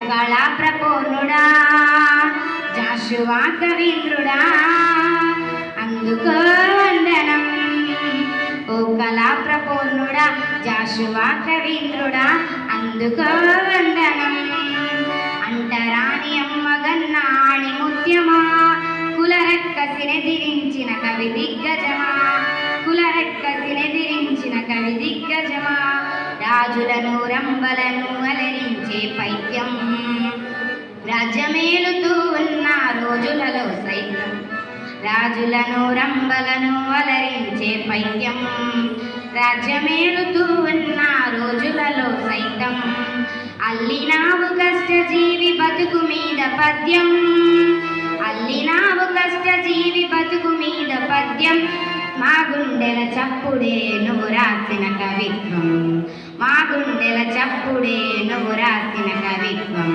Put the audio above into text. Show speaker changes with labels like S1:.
S1: కళా ప్రపూర్ణుడా జాషువా కవీంద్రుడా అందుకో వందనం. ఓ కళా ప్రపూర్ణుడా జాషువా కవీంద్రుడా అందుకో వందనం. అంటరాని అమ్మగన్న ఆణి ముత్యమా కులరెక్కసినెదిరించిన కవి దిగ్గజమా కులరెక్కసినెదిరించిన కవి దిగ్గజమా. రాజులను రంబలను అలరించే పైత్యం రాజ్యమేలుతూ ఉన్న రోజులలో సైతం రాజులను రంబలను అలరించే పైత్యం రాజ్యమేలుతూ ఉన్న రోజులలో సైతం. అల్లినావు కష్టజీవి బతుకు మీద పద్యం అల్లినావు కష్టజీవి బతుకు మీద పద్యం. మా గుండెల చప్పుడే నువ్వు రాసిన కవిత్వం మా గుండెల చప్పుడే నువ్వు రాసిన కవిత్వం.